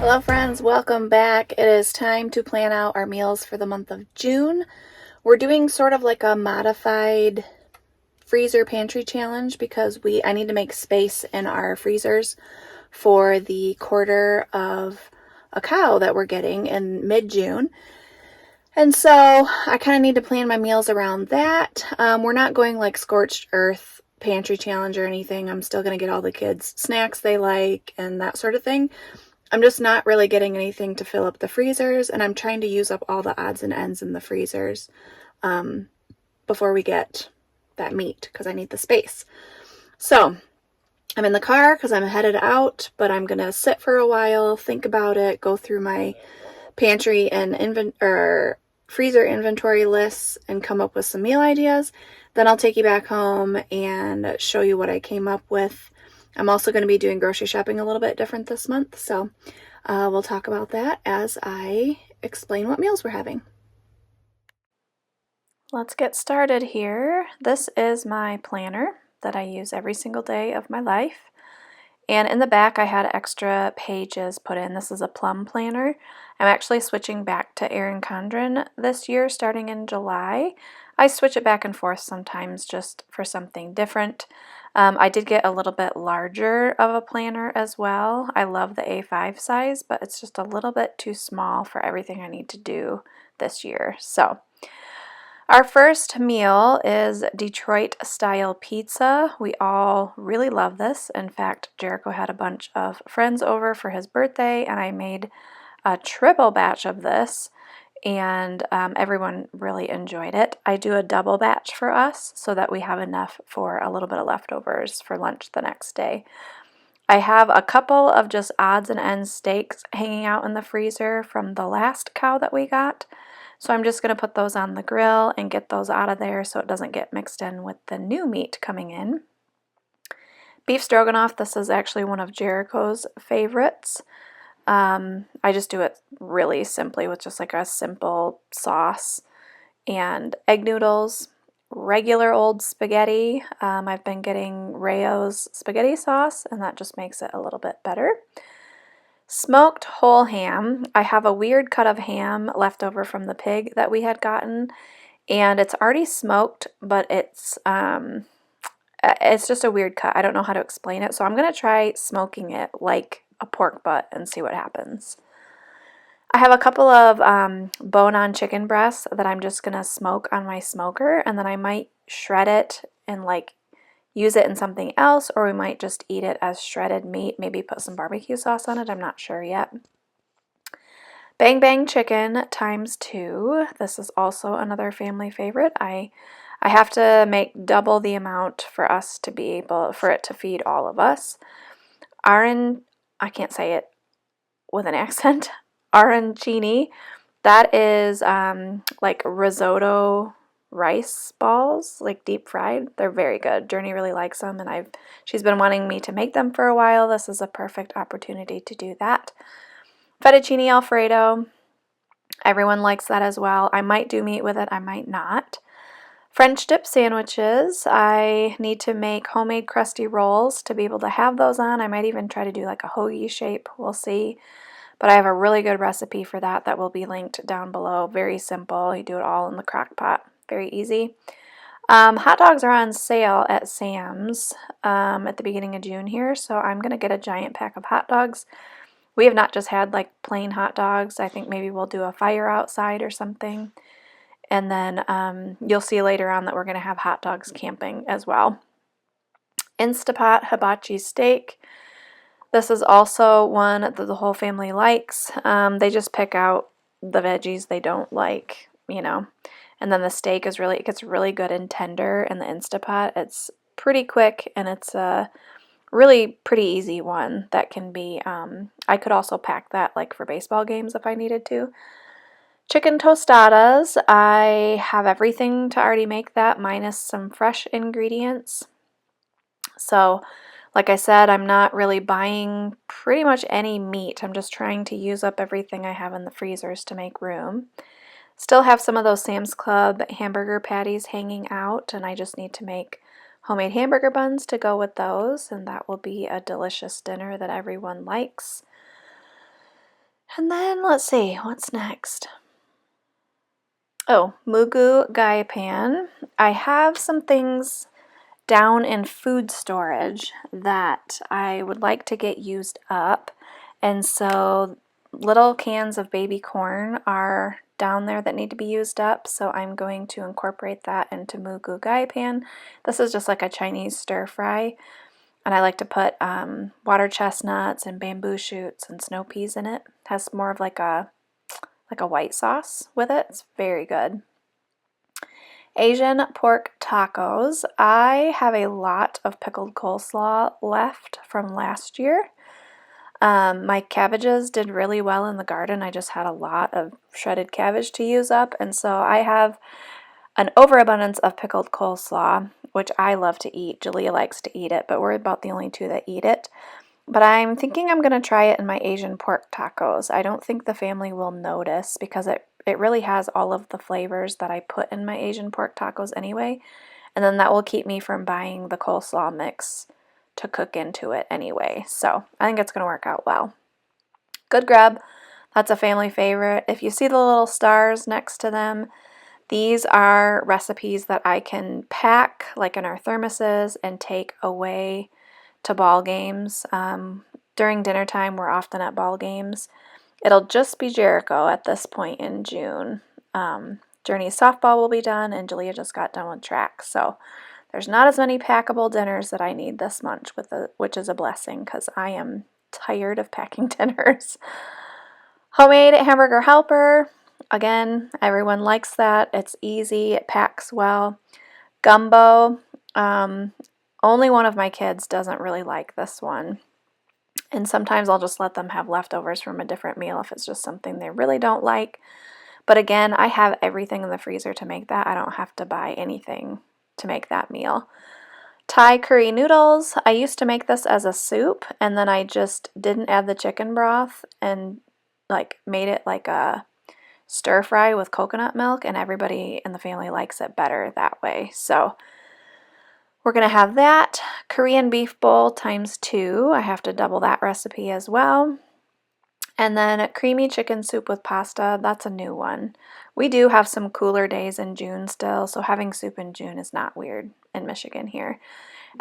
Hello friends, welcome back. It is time to plan out our meals for the month of June. We're doing sort of like a modified freezer pantry challenge because I need to make space in our freezers for the quarter of a cow that we're getting in mid-June. And so I kind of need to plan my meals around that. We're not going like scorched earth pantry challenge or anything. I'm still going to get all the kids snacks they like and that sort of thing. I'm just not really getting anything to fill up the freezers, and I'm trying to use up all the odds and ends in the freezers before we get that meat because I need the space. So I'm in the car because I'm headed out, but I'm going to sit for a while, think about it, go through my pantry and freezer inventory lists and come up with some meal ideas. Then I'll take you back home and show you what I came up with. I'm also going to be doing grocery shopping a little bit different this month, so we'll talk about that as I explain what meals we're having. Let's get started here. This is my planner that I use every single day of my life. And in the back I had extra pages put in. This is a plum planner. I'm actually switching back to Erin Condren this year starting in July. I switch it back and forth sometimes just for something different. I did get a little bit larger of a planner as well. I love the A5 size, but it's just a little bit too small for everything I need to do this year. So our first meal is Detroit style pizza. We all really love this. In fact, Jericho had a bunch of friends over for his birthday, and I made a triple batch of this, and everyone really enjoyed it. I do a double batch for us so that we have enough for a little bit of leftovers for lunch the next day. I have a couple of just odds and ends steaks hanging out in the freezer from the last cow that we got. So I'm just going to put those on the grill and get those out of there so it doesn't get mixed in with the new meat coming in. Beef stroganoff, this is actually one of Jericho's favorites. I just do it really simply with just like a simple sauce and egg noodles, regular old spaghetti. I've been getting Rayo's spaghetti sauce, and that just makes it a little bit better. Smoked whole ham. I have a weird cut of ham left over from the pig that we had gotten, and it's already smoked, but it's just a weird cut. I don't know how to explain it, so I'm going to try smoking it like a pork butt and see what happens. I have a couple of bone-on chicken breasts that I'm just going to smoke on my smoker, and then I might shred it and like use it in something else, or we might just eat it as shredded meat, maybe put some barbecue sauce on it. I'm not sure yet. Bang Bang Chicken times 2. This is also another family favorite. I have to make double the amount for us to be able for it to feed all of us. I can't say it with an accent. Arancini, that is like risotto rice balls, like deep fried. They're very good. Journey really likes them, and she's been wanting me to make them for a while. This is a perfect opportunity to do that. Fettuccine Alfredo, everyone likes that as well. I might do meat with it, I might not. French dip sandwiches. I need to make homemade crusty rolls to be able to have those on. I might even try to do like a hoagie shape. We'll see. But I have a really good recipe for that will be linked down below. Very simple. You do it all in the crock pot. Very easy. Hot dogs are on sale at Sam's at the beginning of June here, so I'm going to get a giant pack of hot dogs. We have not just had like plain hot dogs. I think maybe we'll do a fire outside or something. And then you'll see later on that we're going to have hot dogs camping as well. Instapot hibachi steak. This is also one that the whole family likes. They just pick out the veggies they don't like, you know. And then the steak it gets really good and tender in the Instapot. It's pretty quick, and it's a really pretty easy one that can be, I could also pack that like for baseball games if I needed to. Chicken tostadas, I have everything to already make that minus some fresh ingredients. So, like I said, I'm not really buying pretty much any meat. I'm just trying to use up everything I have in the freezers to make room. Still have some of those Sam's Club hamburger patties hanging out, and I just need to make homemade hamburger buns to go with those, and that will be a delicious dinner that everyone likes. And then let's see, what's next? Oh, Mugu Gai Pan. I have some things down in food storage that I would like to get used up. And so little cans of baby corn are down there that need to be used up. So I'm going to incorporate that into Mugu Gai Pan. This is just like a Chinese stir fry. And I like to put water chestnuts and bamboo shoots and snow peas in it. It has more of like a white sauce with it. It's very good. Asian pork tacos. I have a lot of pickled coleslaw left from last year. My cabbages did really well in the garden. I just had a lot of shredded cabbage to use up, and so I have an overabundance of pickled coleslaw, which I love to eat. Julia likes to eat it, but we're about the only two that eat it. But I'm thinking I'm going to try it in my Asian pork tacos. I don't think the family will notice because it really has all of the flavors that I put in my Asian pork tacos anyway. And then that will keep me from buying the coleslaw mix to cook into it anyway. So I think it's going to work out well. Good grub. That's a family favorite. If you see the little stars next to them, these are recipes that I can pack like in our thermoses and take away to ball games. During dinner time, we're often at ball games. It'll just be Jericho at this point in June. Journey's softball will be done, and Julia just got done with track. So there's not as many packable dinners that I need this month, which is a blessing because I am tired of packing dinners. Homemade hamburger helper. Again, everyone likes that. It's easy. It packs well. Gumbo. Only one of my kids doesn't really like this one. And sometimes I'll just let them have leftovers from a different meal if it's just something they really don't like. But again, I have everything in the freezer to make that. I don't have to buy anything to make that meal. Thai curry noodles. I used to make this as a soup, and then I just didn't add the chicken broth and made it like a stir fry with coconut milk, and everybody in the family likes it better that way. So we're going to have that. Korean beef bowl ×2. I have to double that recipe as well. And then creamy chicken soup with pasta. That's a new one. We do have some cooler days in June still, so having soup in June is not weird in Michigan here.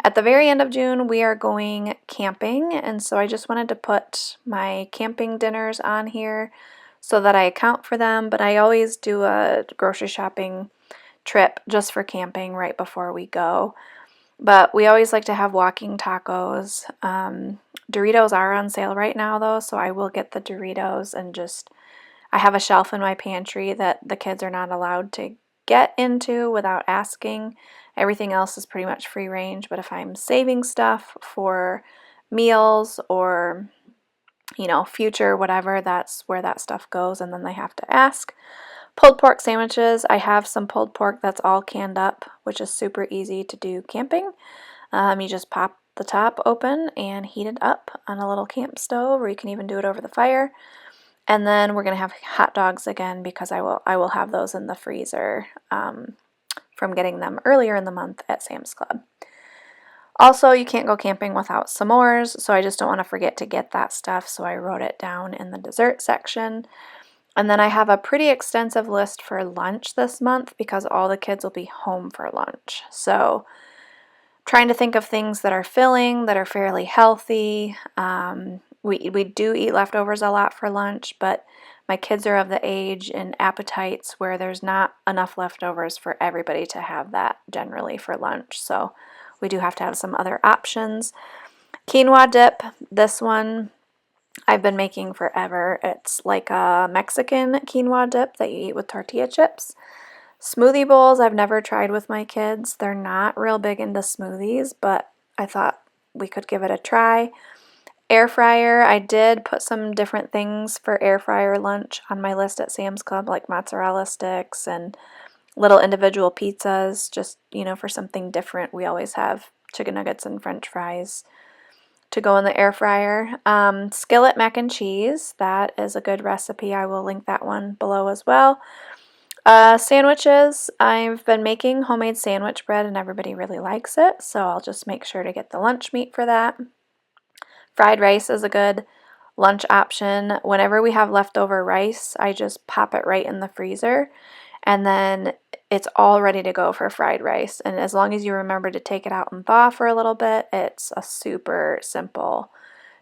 At the very end of June, we are going camping, and so I just wanted to put my camping dinners on here so that I account for them, but I always do a grocery shopping trip just for camping right before we go. But we always like to have walking tacos. Doritos are on sale right now though, so I will get the Doritos and I have a shelf in my pantry that the kids are not allowed to get into without asking. Everything else is pretty much free range, but if I'm saving stuff for meals or future whatever, that's where that stuff goes, and then they have to ask. Pulled pork sandwiches. I have some pulled pork that's all canned up, which is super easy to do camping. You just pop the top open and heat it up on a little camp stove, or you can even do it over the fire. And then we're going to have hot dogs again because I will have those in the freezer from getting them earlier in the month at Sam's Club. Also, you can't go camping without s'mores, so I just don't want to forget to get that stuff, so I wrote it down in the dessert section. And then I have a pretty extensive list for lunch this month because all the kids will be home for lunch. So trying to think of things that are filling, that are fairly healthy. We do eat leftovers a lot for lunch, but my kids are of the age and appetites where there's not enough leftovers for everybody to have that generally for lunch. So we do have to have some other options. Quinoa dip, this one I've been making forever. It's like a Mexican quinoa dip that you eat with tortilla chips. Smoothie bowls I've never tried with my kids. They're not real big into smoothies, but I thought we could give it a try. Air fryer, I did put some different things for air fryer lunch on my list at Sam's Club, like mozzarella sticks and little individual pizzas, just, for something different. We always have chicken nuggets and french fries to go in the air fryer. Skillet mac and cheese, that is a good recipe. I will link that one below as well. Sandwiches, I've been making homemade sandwich bread and everybody really likes it, so I'll just make sure to get the lunch meat for that. Fried rice is a good lunch option. Whenever we have leftover rice, I just pop it right in the freezer, and then it's all ready to go for fried rice. And as long as you remember to take it out and thaw for a little bit, it's a super simple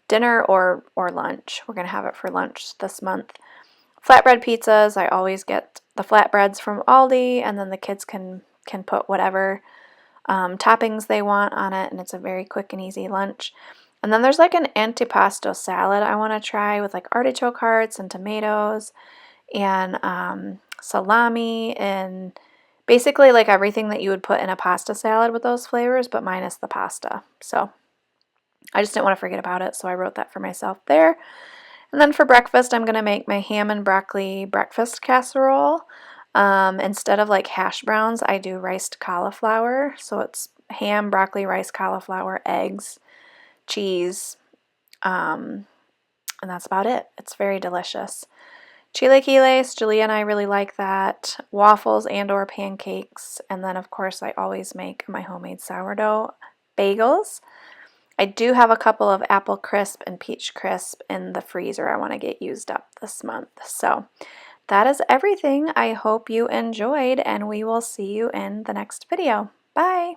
dinner or lunch. We're going to have it for lunch this month. Flatbread pizzas, I always get the flatbreads from Aldi, and then the kids can put whatever toppings they want on it, and it's a very quick and easy lunch. And then there's like an antipasto salad I want to try with like artichoke hearts and tomatoes and salami and basically like everything that you would put in a pasta salad with those flavors, but minus the pasta. So I just didn't want to forget about it, so I wrote that for myself there. And then for breakfast, I'm going to make my ham and broccoli breakfast casserole. Instead of like hash browns, I do riced cauliflower. So it's ham, broccoli, rice, cauliflower, eggs, cheese, and that's about it. It's very delicious. Chilaquiles, Julia and I really like that. Waffles and or pancakes. And then of course I always make my homemade sourdough bagels. I do have a couple of apple crisp and peach crisp in the freezer I want to get used up this month. So that is everything. I hope you enjoyed, and we will see you in the next video. Bye!